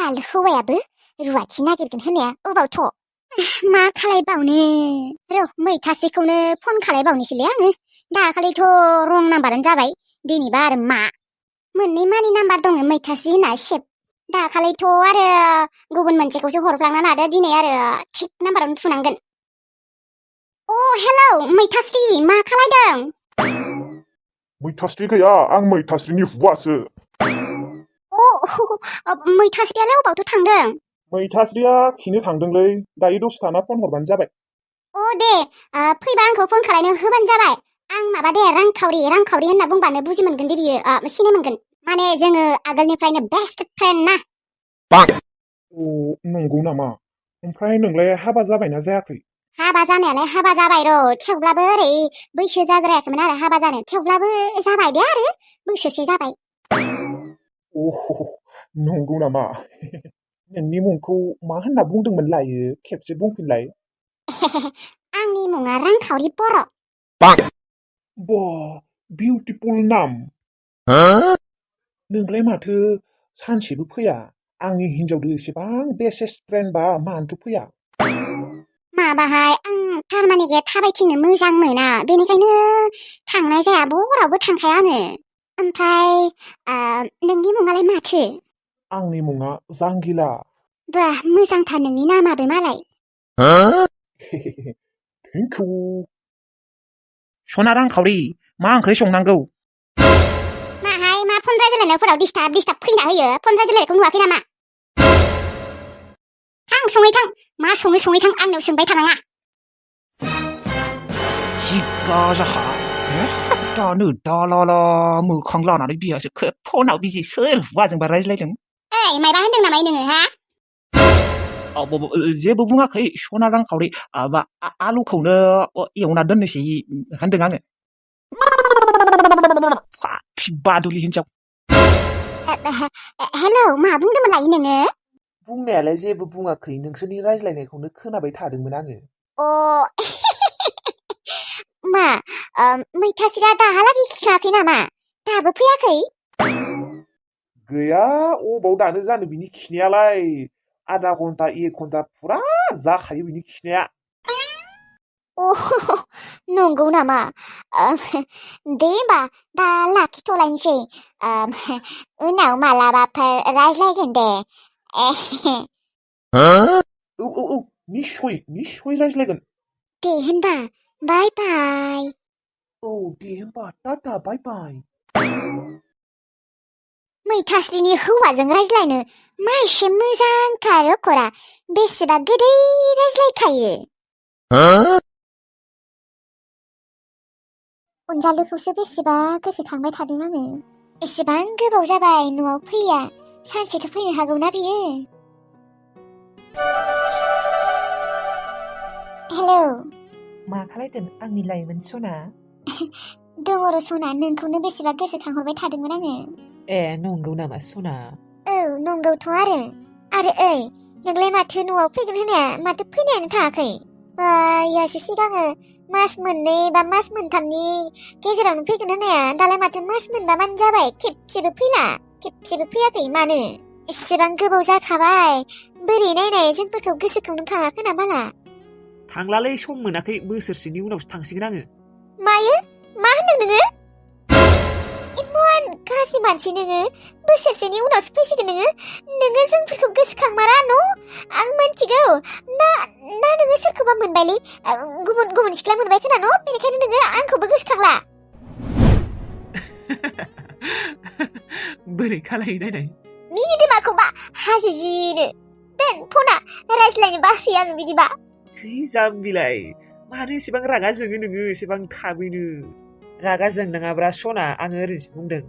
बाल हौवायाबो रुवाथि नागिरगोन होननाया अबावथ' मा खालायबावनो र' मैथास्रिखौनो फन खालायबावनोसैलै आङो दाखालिथ' रं नाम्बारानो जाबाय दिनैबा आरो मा मोननै मानि नाम्बार दङ मैथास्रि होनना सेब दाखालिथ' आरो गुबुन मोनसेखौसो हरफ्लांना लादो दिनै आरो थिग नाम्बारावनो थुनांगोन अ हेलौ मैथास्रि मा खालायदों मैथास्रि गैया आं मैथास्रिनि हुवासो मैथास्रियालाय अबावथ' थांदों मैथास्रिया खिनो थांदोंलै दायो दसे थाना फन हरबानो जाबाय दे फैबा आंखौ फन खालायनो होबानो जाबाय आं माबा दे रांखावरि होनना बुंबानो बुजि मोनगोन दे बियो सिनाय मोनगोन माने जोङो आगोलनिफ्रायनो बेस्ट फ्रेन्ड ना नंगौ नामा ओमफ्राय नोंलाय हाबा जाबायना जायाखै हाबा जानायालाय हाबा जाबाय र' थेवब्लाबो ओरै बैसो जाद्रायाखैमोन आरो हाबा जानो थेवब्लाबो जाबाय दे आरो बोसोरसे जाबाय नंगौ नामा नोंनि मुंखौ मा होनना बुंदोंमोन लायो खेबसे बुंफिनलाय आंनि मुङा रांखावरि बर' बा बिउटिफुल नाम नोंलाय माथो सानसेबो फैया आंनि हिनजावदो एसेबां बेसेस्ट फ्रेन्डबा मानोथो फैया माबाहाय आं थारमाने थाबायथिंनो मोजां मोना बेनिखायनो थांनाय जाया बरावबो थांखाया आङो ओमफ्राय नोंनि मुङालाय माथो आंनि मुङा जांगिला बा मोजांथार नोंनि नामाबो मालाय थेंक इउ सना रांखावरि मा ओंख्रि संनांगौ माहाय मा फन रायज्लायनायफोराव डिस्टार्ब फैना होयो फन रायज्लायनायखौ नुवाखै नामा थां सङै थां मा सङै थां आंनाव सोंबाय थानाङा जिगा जाखा दानो दालाला मोखां लानानै बियासो फनाव बिजि सोर हौवाजोंबा रायज्लायदों ओइ मायबा होनदों नामा नोङो हा जेबो बुङाखै सना रांखावरि आलुखौनो एवना दोननोसै होनदों आङो बादुलि हिनजाव हेलौ मा बुंदोंमोन लायो नोङो बुंनायालाय जेबो बुङाखै नोंसोरनि रायज्लायनायखौनो खोनाबाय थादोंमोन आङो मा मैथास्रिया दाहालागै खिखाङाखै नामा दाबो फैयाखै गैया अबाव दानो जानो बिनि खिनायालाय आधा घन्टा 1 घन्टा फुरा जाखायो बिनि खिनाया नंगौ नामा दे होमबा दा लाखिथ'लायनोसै उनाव मालाबाफोर रायज्लायगोन दे औ निस्सय रायज्लायगोन दे होनबा बाय बाय औ दे होमबा टाटा बाय बाय मैथास्रिनि हौवाजों रायज्लायनो मा एसे मोजांथार खरा बेसेबा गोदै रायज्लायखायो अनजालुखौसो बेसेबा गोसोखांबाय थादों आङो एसेबां गोबाव जाबाय न'आव फैया सानसेथ' फैनो हागौना बियो हेलौ मा खालायदों आंनि लाइमोन सना दङ र' सना नोंखौनो बेसेबा गोसोखांहरबाय थादोंमोन आङो ए नंगौ नामा सना औ नंगौथ' आरो ओइ नोंलाय माथो न'आव फैगोन होननाया माथो फैनायानो थाङाखै यासो सिगाङो मास मोननै बा मास मोनथामनि गेजेरावनो फैगोन होननाया दालाय माथो मास मोनबामानो जाबाय खेबसेबो फैयाखै मानो एसेबां गोबाव जाखाबाय बोरै नायनाय जोंफोरखौ गोसोखौनो खाङाखै ना बाला थांलालै सम मोनाखै बोसोरसेनि उनावसो थांसिगोन आङो मायो मा होनदों नोङो इमान गाज्रि मानसि नोङो बोसोरसेनि उनावसो फैसिगोन नोङो जोंफोरखौ गोसोखांमारा न' आं मिन्थिगौ ना नोङो सोरखौबा मोनबायलै गुबुन सिख्ला मोनबाय खोना न' बेनिखायनो नोङो आंखौबो गोसोखांला बोरै खालायो नायनाय मिनिदो माखौबा हाजो जिनो दोन फना रायज्लायनो बासै आङो बिदिबा जाम्बिलाय मानो एसेबां रागा जोङो नोङो एसेबां थाबैनो रागा जोंनाङाब्रा सना आङो ओरैनोसो बुंदों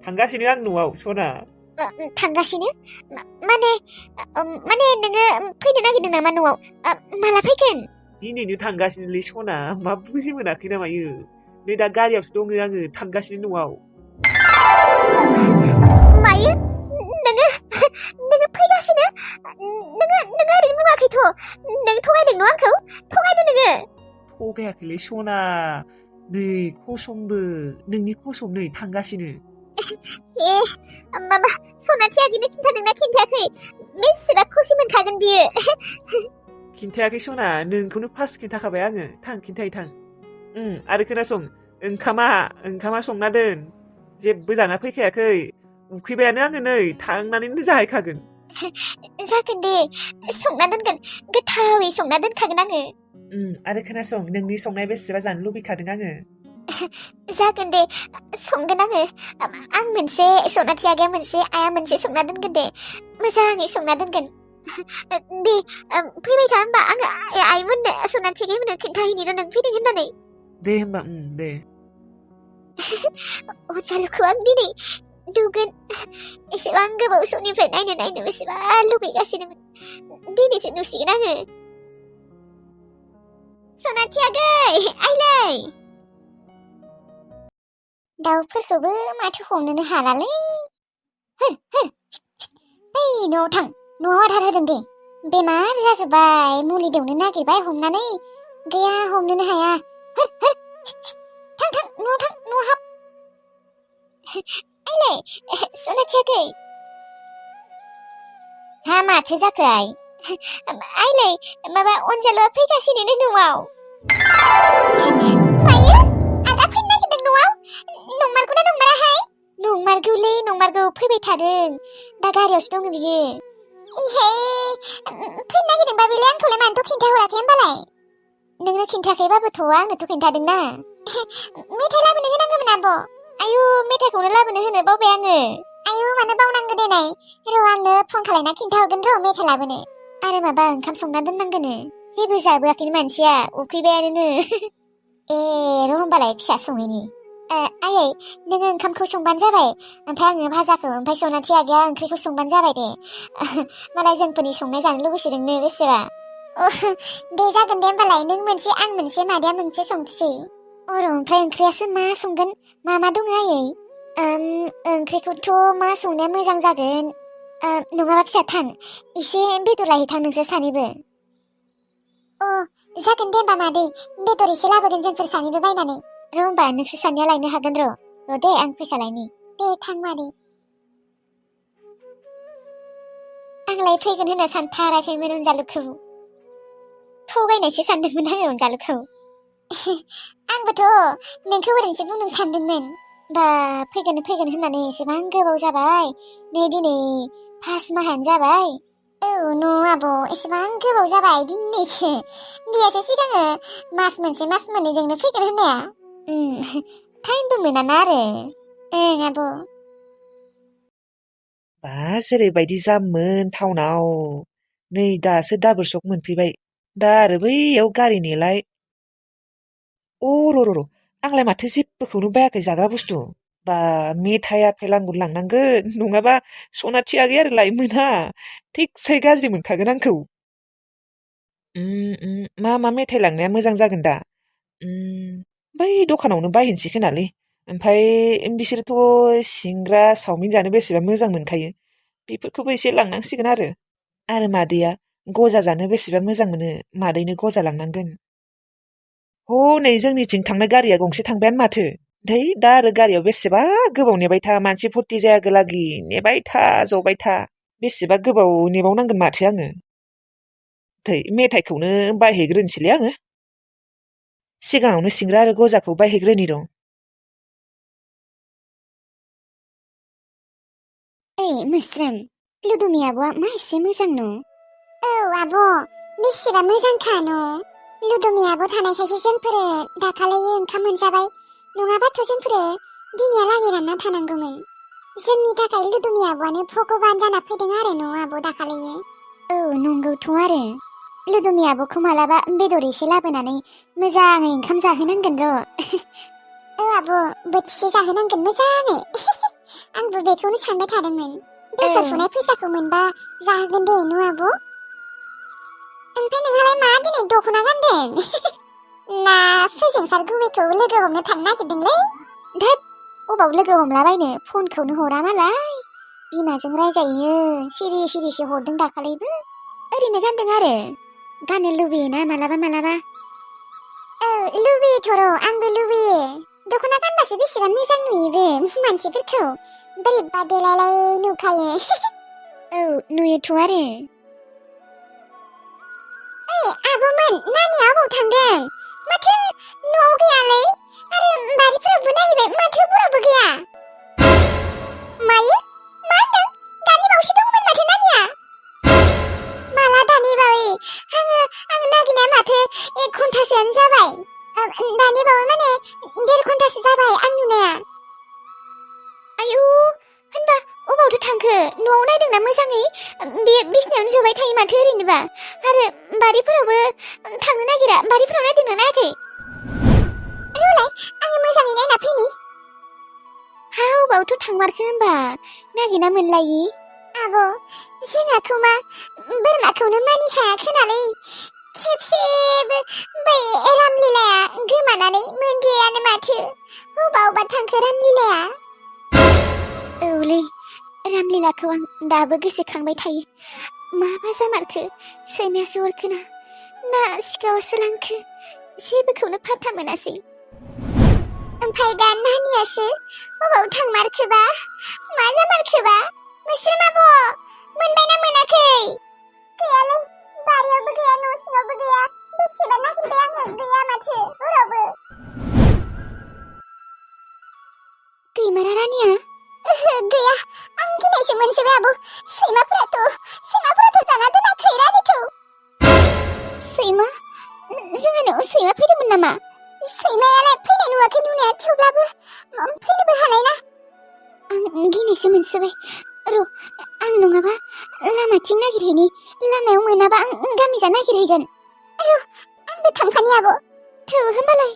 थांगासिनो आं न'आव सना थांगासिनो माने नोङो फैनो नागिरदों नामा न'आव माला फैगोन दिनैनो थांगासिनोलै सना मा बुजि मोनाखै नामायो नै दा गारियावसो दङ आङो थांगासिनो न'आव मायो नोङो फैगासिनो नोङो ओरैनो बुङाखैथ' नों थगायदों न' आंखौ थगायदो नोङो थगायाखैलै सना नै कसमबो नोंनि कसम नै थांगासिनो ए माबा सनाथिया गिनो खिन्थादोंना खिन्थायाखै बेसेबा खुसि मोनखागोन बियो खिन्थायाखै सना नोंखौनो फार्स्ट खिन्थाखाबाय आङो थां खिन्थायै थां आरो खोनासं ओंखामा संना दोन जेबो जाना फैखायाखै उखैबायानो आङो नै थांनानैनो जाहैखागोन जागोन दे संना दोनगोन गोथावै संना दोनखागोन आङो आरो खोनासं नोंनि संनाय बेसेबा जानो लुबैखादों आङो जागोन दे संगोन आङो आं मोनसे सनाथि आगैया मोनसे आइया मोनसे संना दोनगोन दे मोजाङै संना दोनगोन दे फैबाय था होमबा आङो आइमोननो सनाथि आगैमोननो खिन्थाहैनि र' नों फैदों होननानै दे होमबा दे अजालुखौ आं दिनै नुगोन एसेबां गोबाव समनिफ्राय नायनो बेसेबा लुगैगासिनोमोन दिनैसो नुसिगोन आङो सनाथि आगै आइलै दाउफोरखौबो माथो हमनोनो हालालै बै न'आव थां न'आव आदार होदों दे बेमार जाजोब्बाय मुलि दौनो नागिरबाय हमनानै गैया हमनोनो हाया थां न'आव हाब आइलै सनाथि आगै हा माथो जाखो आइलै माबा अनजालुआ फैगासिनो न'आव मायो आदा फैनो नागिरदों न'आव नंमारगौना नंमाराहाय नंमारगौ फैबाय थादों दा गारियावसो दङ बियो इहे फैनो नागिरदोंबा बेलाय आंखौलाय मानोथ' खिन्थाहराखै होमबालाय नोंनो खिन्थायाखैबाबोथ' आंनोथ' खिन्थादोंना मेथाइ लाबोनो होनांगौमोन आब' आयु मेथाइखौनो लाबोनो होनो बावबाय आङो आयु मानो बावनांगौ देनाय र' आंनो फन खालायना खिन्थाहरगोन र' मेथाइ लाबोनो आरो माबा ओंखाम संना दोननांगोनो जेबो जाबोआखैनो मानसिया उखैबायानो ए र' होमबालाय फिसा सङैनि आयै नोङो ओंखामखौ संबानो जाबाय ओमफ्राय आङो भाजाखौ ओमफ्राय सनाथि आगैया ओंख्रिखौ संबानो जाबाय दे मालाय जोंफोरनि संनाय जानो लुबैसोदोंनो बेसेबा दे जागोन दे होमबालाय नों मोनसे आं मोनसे मादैया मोनसे संसै ओमफ्राय ओंख्रियासो मा संगोन मा दङ आयै ओंख्रिखौथ' मा संनाया मोजां जागोन नङाबा फिसा थां एसे बेदर लायहैथां नोंसोर सानैबो जागोन दे होमबा मादै बेदर एसे लाबोगोन जोंफोर सानैबो बायनानै र' होमबा नोंसोर सानैया लायनो हागोन र' दे आं फैसा लायनि दे थां मादै आंलाय फैगोन होनना सानथाराखैमोन अनजालुखौ थगायनायसो सानदोंमोन आङो अनजालुखौ आंबोथ' नोंखौ ओरैनोसो बुंदों सानदोंमोन दा फैगोन होननानै एसेबां गोबाव जाबाय नै दिनै 5 माहानो जाबाय न' आब' एसेबां गोबाव जाबाय दिनैसो बेयासो सिगाङो मास मोनसे मास मोननैजोंनो फैगोन होननाया टाइमबो मोनाना आरो ओं आब' बा जेरैबायदि जाममोन टाउनाव नै दासो दाबोर सक मोनफैबाय दा आरो बैयाव गारि नेलाय र' आंलाय माथो जेबोखौनो बायाखै जाग्रा बुस्थु बा मेथाइ आपेल आंगुर लांनांगोन नङाबा सनाथि आगै आरो लायमोना थिगसे गाज्रि मोनखागोन आंखौ मा मेथाइ लांनाया मोजां जागोन दा बै दखानावनो बायहैनोसै खोनालै ओमफ्राय बिसोरथ' सिंग्रा चावमिन जानो बेसेबा मोजां मोनखायो बेफोरखौबो एसे लांनांसिगोन आरो मादैया गजा जानो बेसेबा मोजां मोनो मादैनो गजा लांनांगोन नै जोंनिथिं थांनाय गारिया गंसे थांबायानो माथो धै दा आरो गारियाव बेसेबा गोबाव नेबाय था मानसि फुरथि जायागोलागि नेबाय था जबाय था बेसेबा गोबाव नेबावनांगोन माथो आङो धै मेथाइखौनो बायहैग्रोनोसैलै आङो सिगाङावनो सिंग्रा आरो गजाखौ बायहैग्रोनि र' मोस्रोम लुदुमि आब'आ मा एसे मोजां न' आब' बेसेबा मोजांखा न' लुदुमि आब' थानायखायसो जोंफोरो दाखालैयो ओंखाम मोनजाबाय नङाबाथ' जोंफोरो दिनैहालागै रानना थानांगौमोन जोंनि थाखाय लुदुमि आब'आनो भगबान जाना फैदों आरो न' आब' दाखालैयो नंगौथ' आरो लुदुमि आब'खौ मालाबा बेदर एसे लाबोनानै मोजाङै ओंखाम जाहोनांगोन र' आब' बोथिसे जाहोनांगोन मोजाङै आंबो बेखौनो सानबाय थादोंमोन बेसर फुनाय फैसाखौ मोनबा जाहोगोन दे न' आब' ओमफ्राय नोंहालाय मा दिनै दख'ना गानदों ना फोजोंसार गुमैखौ लोगो हमनो थांनो नागिरदोंलै धोद अबाव लोगो हमलाबायनो फनखौनो हरा मालाय बिमाजों रायजायो सिरि हरदों दाखालैबो ओरैनो गानदों आरो गाननो लुबैयोना मालाबा लुबैयोथ' र' आंबो लुबैयो दख'ना गानबासो बेसेबां मोजां नुयोबो मानसिफोरखौ बोरैबा देलायलाय नुखायो औ नुयोथ' आरो ओइ आब'मोन नानिया अबाव थांदों माथो न'आव गैयालै आरो बारिफोरावबो नायबाय माथो बरावबो गैया मायो मा होनदों दानि बावैसो दंमोन माथो नानिया माला दानि बावै आङो नागिरनाया माथो 1 घन्टासोआनो जाबाय दानि बावै माने 1.5 घन्टासो जाबाय आं नुनाया आयु होनबा अबावथो थांखो न'आव नायदोंना मोजाङै बे बिसिनायावनो जबाय थायो माथो ओरैनोबा आरो बारिफोरावबो थांनो नागिरा बारिफोराव नायदोंना नायाखै रलाय आङो मोजाङै नायना फैनि हा अबावथ' थांमारखो होनबा नागिरना मोनलायि आब' जोंहाखौ मा बोरमाखौनो मानिखाया खोनालै खेबसेबो बै रामलीलाया गोमानानै मोनदियानो माथो अबावबा थांखो रामलीलाया औलै रामलीलाखौ आं दाबो गोसोखांबाय थायो माबा जामारखो सैमायासो अरखोना ना सिखावासो लांखो जेबोखौनो फात्ता मोनासै ओमफ्राय दा नानियासो अबाव थांमारखोबा मा जामारखोबा मोस्रोम आब' मोनबायना मोनाखै गैयालै बारियावबो गैया न' सिङावबो गैया बेसेबा नागिरबाय आङो गैया माथो अरावबो गैमारा रानिया ओहो गैया आं गिनायसो मोनसोबाय आब' सैमाफोराथ' जाना दोनाखै रानिखौ सैमा जोंहा न'आव सैमा फैदोंमोन नामा सैमायालाय फैनाय नुवाखै नुनाया थेवब्लाबो फैनोबो हानाय ना आं गिनायसो मोनसोबाय र' आं नङाबा लामाथिं नागिरहैनि लामायाव मोनाबा आं गामिजा नागिरहैगोन र' आंबो थांफानि आब' थौ होनबालाय